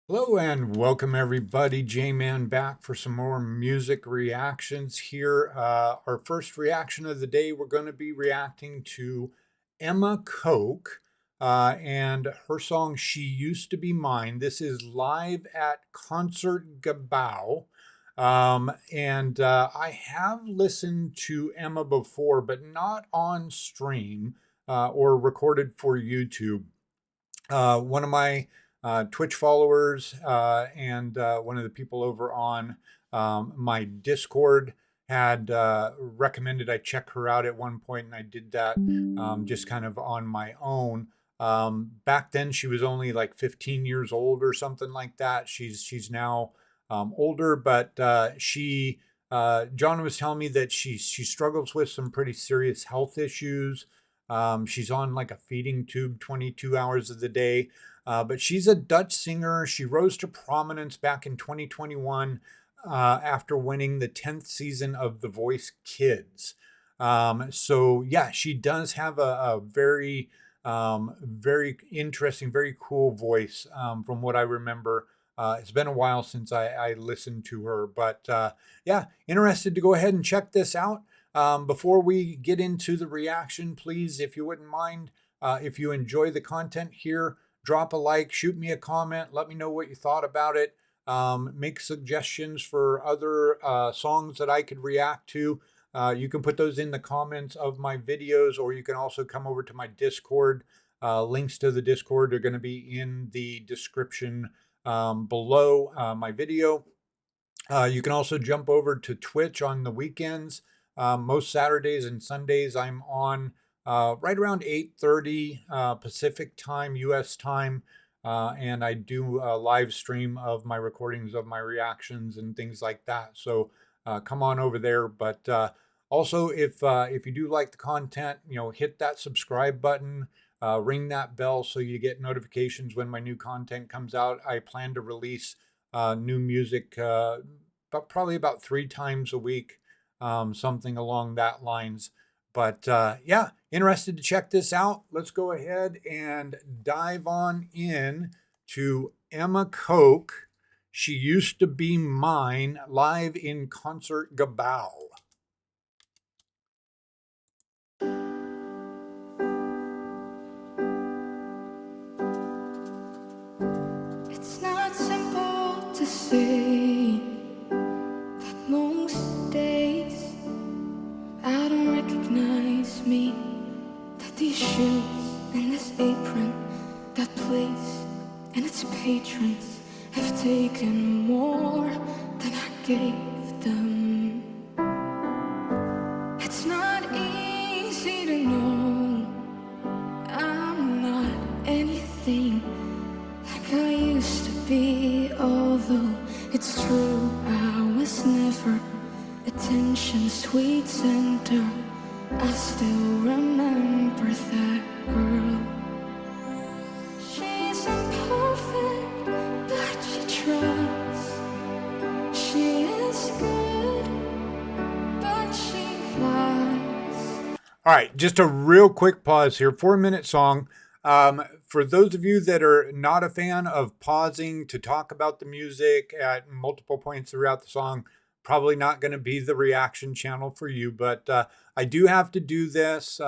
Hello and welcome everybody. J-Man back for some more music reactions here. Our first reaction of the day, we're going to be reacting to Emma Kok and her song She Used to Be Mine. This is live at Concertgebouw. And I have listened to Emma before, but not on stream or recorded for YouTube. One of my Twitch followers and one of the people over on my Discord had recommended I check her out at one point, and I did that just kind of on my own. Back then, she was only like 15 years old or something like that. She's now older, but John was telling me that she struggles with some pretty serious health issues. She's on like a feeding tube 22 hours of the day. But she's a Dutch singer. She rose to prominence back in 2021 after winning the 10th season of The Voice Kids. So yeah, she does have a very, very interesting, very cool voice from what I remember. It's been a while since I listened to her, but yeah, interested to go ahead and check this out. Before we get into the reaction, please, if you wouldn't mind, if you enjoy the content here, drop a like, shoot me a comment, let me know what you thought about it. Make suggestions for other songs that I could react to. You can put those in the comments of my videos, or you can also come over to my Discord. Links to the Discord are going to be in the description below my video. You can also jump over to Twitch on the weekends. Most Saturdays and Sundays, I'm on right around 8:30 Pacific time, US time. And I do a live stream of my recordings of my reactions and things like that. So come on over there. But also, if you do like the content, hit that subscribe button, ring that bell so you get notifications when my new content comes out. I plan to release new music but probably about 3 times a week, something along that lines. But yeah, interested to check this out. Let's go ahead and dive on in to Emma Kok. She Used to Be Mine, live in Concertgebouw. It's not simple to say that most days I don't recognize me, that these shoes and this apron, that place and its patrons have taken more than I gave them. It's not easy to know I'm not anything like I used to be, although it's true I was never attention's sweet center. I still remember that girl. She's imperfect, but she tries. She is good, but she lies. All right, just a real quick pause here. 4-minute song. For those of you that are not a fan of pausing to talk about the music at multiple points throughout the song, probably not going to be the reaction channel for you. But I do have to do this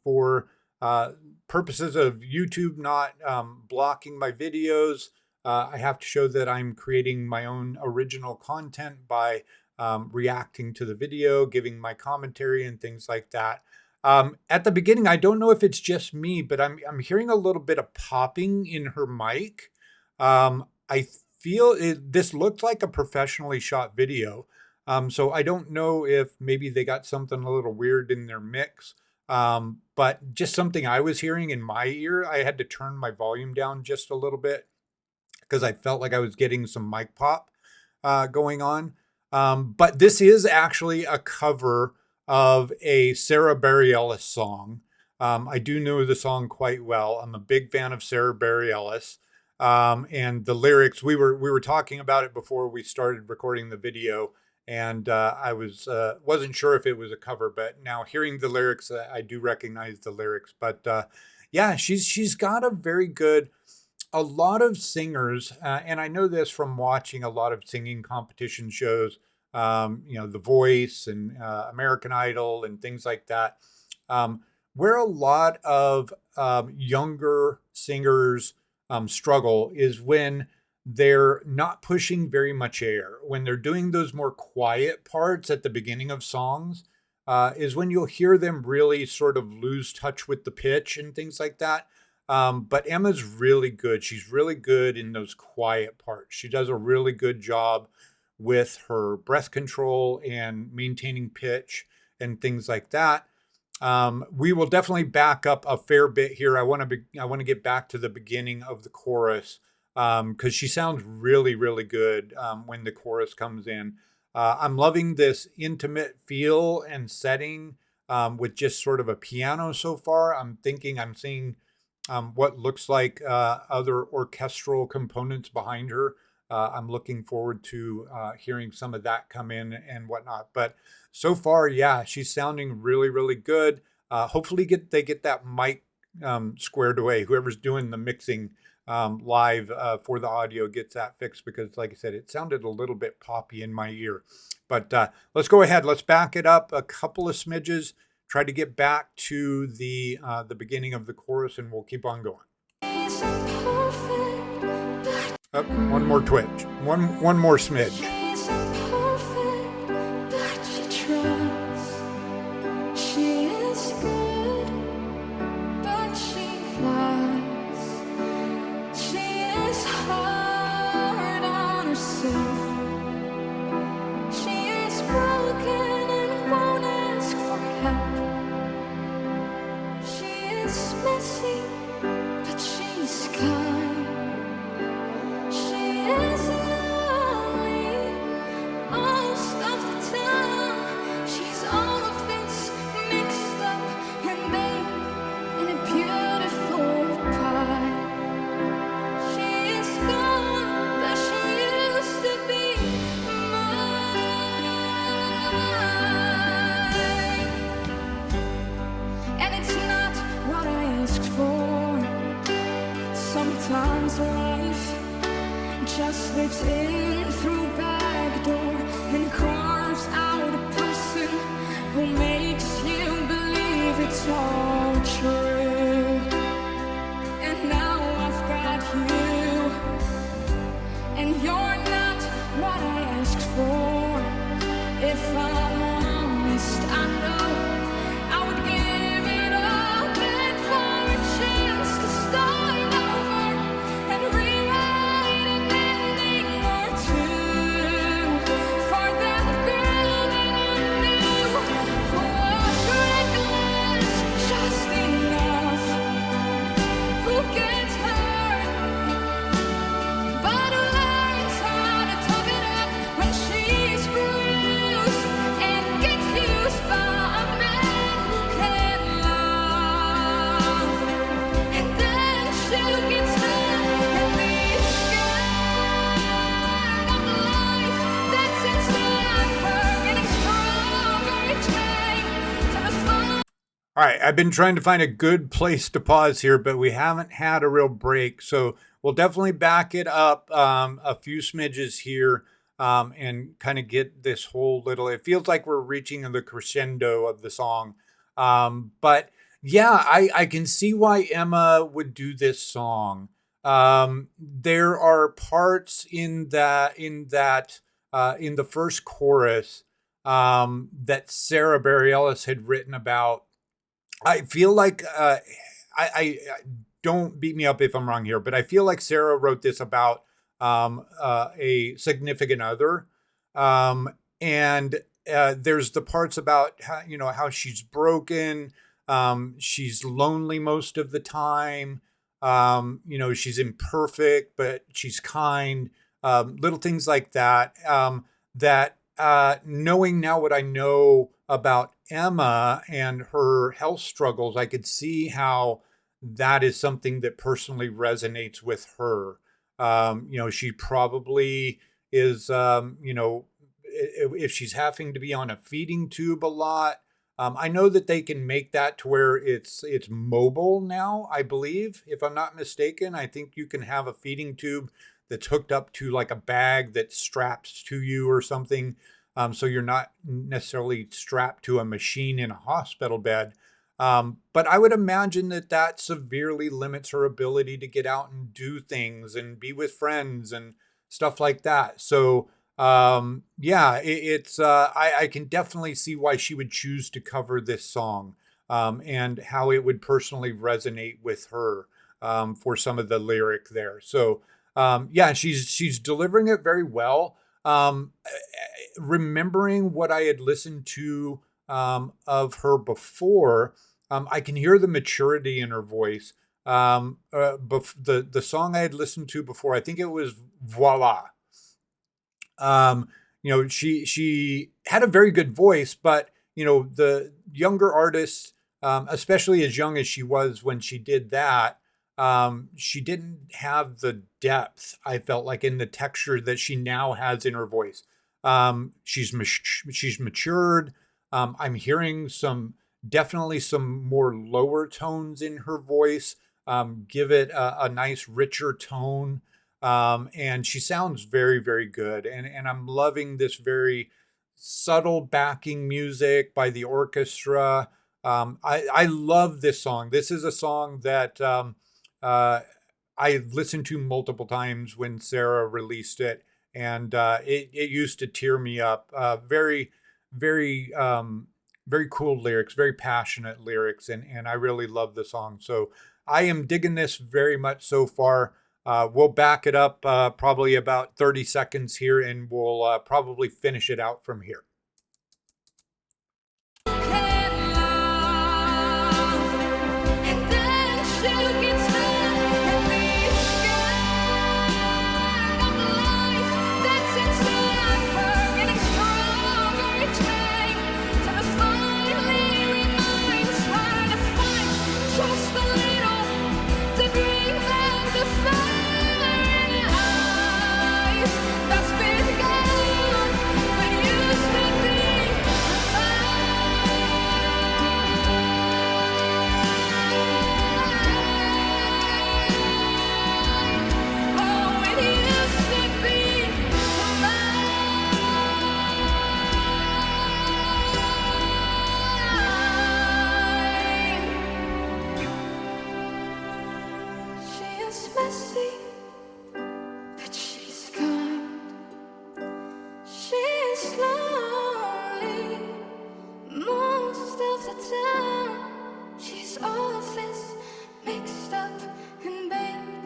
for purposes of YouTube not blocking my videos. I have to show that I'm creating my own original content by reacting to the video, giving my commentary and things like that. At the beginning, I don't know if it's just me, but I'm hearing a little bit of popping in her mic. I feel this looked like a professionally shot video. So I don't know if maybe they got something a little weird in their mix. But just something I was hearing in my ear. I had to turn my volume down just a little bit because I felt like I was getting some mic pop going on. But this is actually a cover of a Sarah Bareilles song. I do know the song quite well. I'm a big fan of Sarah Bareilles. And the lyrics, we were talking about it before we started recording the video, and I wasn't sure if it was a cover, but now hearing the lyrics, I do recognize the lyrics. But yeah, she's got a very good a lot of singers, and I know this from watching a lot of singing competition shows, The Voice and American Idol and things like that, um, where a lot of younger singers struggle is when they're not pushing very much air. When they're doing those more quiet parts at the beginning of songs, is when you'll hear them really sort of lose touch with the pitch and things like that. But Emma's really good. She's really good in those quiet parts. She does a really good job with her breath control and maintaining pitch and things like that. We will definitely back up a fair bit here. I want to get back to the beginning of the chorus because she sounds really, really good when the chorus comes in. I'm loving this intimate feel and setting with just sort of a piano so far. I'm seeing what looks like other orchestral components behind her. I'm looking forward to hearing some of that come in and whatnot. But so far, yeah, she's sounding really, really good. Hopefully, they get that mic squared away. Whoever's doing the mixing live for the audio gets that fixed because, like I said, it sounded a little bit poppy in my ear. But let's go ahead. Let's back it up a couple of smidges. Try to get back to the beginning of the chorus, and we'll keep on going. Up, one more twitch. One more smidge. She's imperfect, but she tries. She is good, but she lies. She is hard on herself. She is broken and won't ask for help. She is messy, but she's kind. She is lonely most of the time. She's all of this mixed up and made in a beautiful pie. She is gone, but she used to be mine. And it's not what I asked for. Sometimes life just slips in through back door and carves out a person who makes you believe it's all true. And now I've got you, and you're not what I asked for. If I'm honest, I know I would give it all back for a chance to start over and rewrite an ending or two for that girl that I knew who was reckless just enough, who gets hurt but who learns how to talk it up when she's bruised and gets used by a man who can love. And then she'll get stuck and be scared of the life that's inside her, getting stronger each day till it's full. All right, I've been trying to find a good place to pause here, but we haven't had a real break. So we'll definitely back it up a few smidges here and kind of get this whole little, it feels like we're reaching the crescendo of the song. But yeah, I can see why Emma would do this song. There are parts in the first chorus that Sarah Bareilles had written about. I feel like I don't beat me up if I'm wrong here, but I feel like Sarah wrote this about a significant other, and there's the parts about how she's broken, she's lonely most of the time, she's imperfect but she's kind, little things like that. That knowing now what I know about Emma and her health struggles, I could see how that is something that personally resonates with her. She probably is, if she's having to be on a feeding tube a lot, I know that they can make that to where it's mobile now, I believe, if I'm not mistaken. I think you can have a feeding tube that's hooked up to like a bag that straps to you or something. So you're not necessarily strapped to a machine in a hospital bed. But I would imagine that that severely limits her ability to get out and do things and be with friends and stuff like that. So, yeah, I can definitely see why she would choose to cover this song, and how it would personally resonate with her, for some of the lyric there. So, yeah, she's delivering it very well. Remembering what I had listened to, of her before, I can hear the maturity in her voice. The song I had listened to before, I think it was Voila. Um, she had a very good voice, but the younger artists, especially as young as she was when she did that, she didn't have the depth, I felt like, in the texture that she now has in her voice. She's matured. I'm hearing definitely some more lower tones in her voice. Give it a nice richer tone, and she sounds very, very good. And I'm loving this very subtle backing music by the orchestra. I love this song. This is a song that, uh, I listened to multiple times when Sarah released it, and it used to tear me up. Very, very cool lyrics, very passionate lyrics, and I really love the song. So I am digging this very much so far. We'll back it up, probably about 30 seconds here, and we'll probably finish it out from here. She's all of this mixed up and made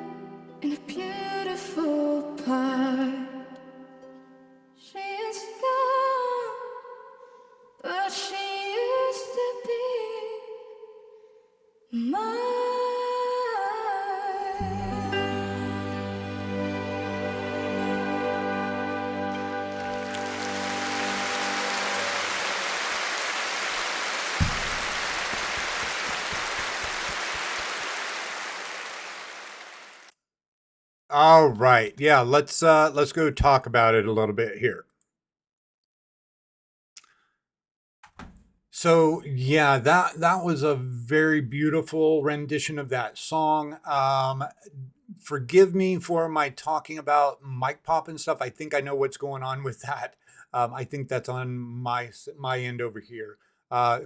in a beautiful part. She is gone, but she used to be mine. All right. Yeah, let's go talk about it a little bit here. So yeah, that was a very beautiful rendition of that song. Forgive me for my talking about mic pop and stuff. I think I know what's going on with that. I think that's on my end over here.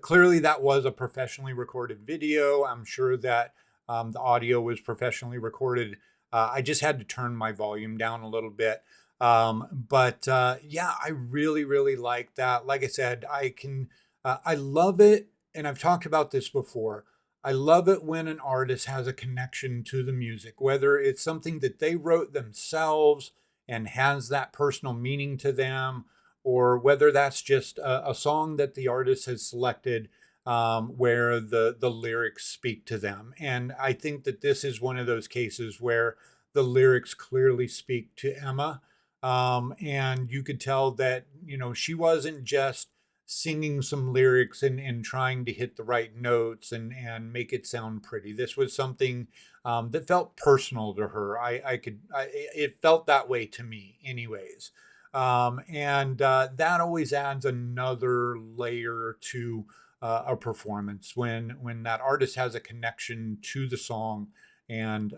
Clearly, that was a professionally recorded video. I'm sure that, the audio was professionally recorded. I just had to turn my volume down a little bit. But yeah, I really, really like that. Like I said, I love it, and I've talked about this before. I love it when an artist has a connection to the music, whether it's something that they wrote themselves and has that personal meaning to them, or whether that's just a song that the artist has selected, where the lyrics speak to them. And I think that this is one of those cases where the lyrics clearly speak to Emma. And you could tell that, she wasn't just singing some lyrics and trying to hit the right notes and make it sound pretty. This was something, that felt personal to her. It felt that way to me, anyways. And that always adds another layer to a performance when that artist has a connection to the song, and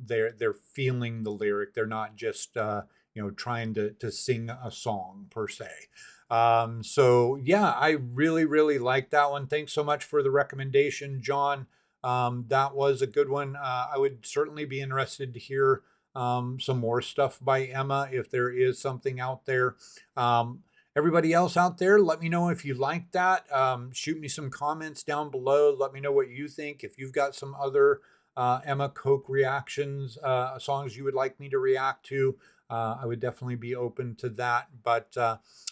they're feeling the lyric. They're not just trying to sing a song per se. So yeah, I really like that one. Thanks so much for the recommendation, John. That was a good one. I would certainly be interested to hear some more stuff by Emma if there is something out there. Everybody else out there, let me know if you like that. Shoot me some comments down below. Let me know what you think. If you've got some other Emma Kok reactions, songs you would like me to react to, I would definitely be open to that. But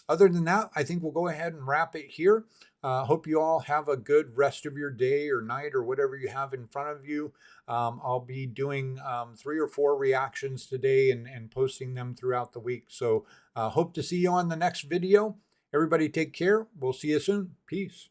other than that, I think we'll go ahead and wrap it here. Hope you all have a good rest of your day or night or whatever you have in front of you. I'll be doing 3 or 4 reactions today and posting them throughout the week. So hope to see you on the next video. Everybody take care. We'll see you soon. Peace.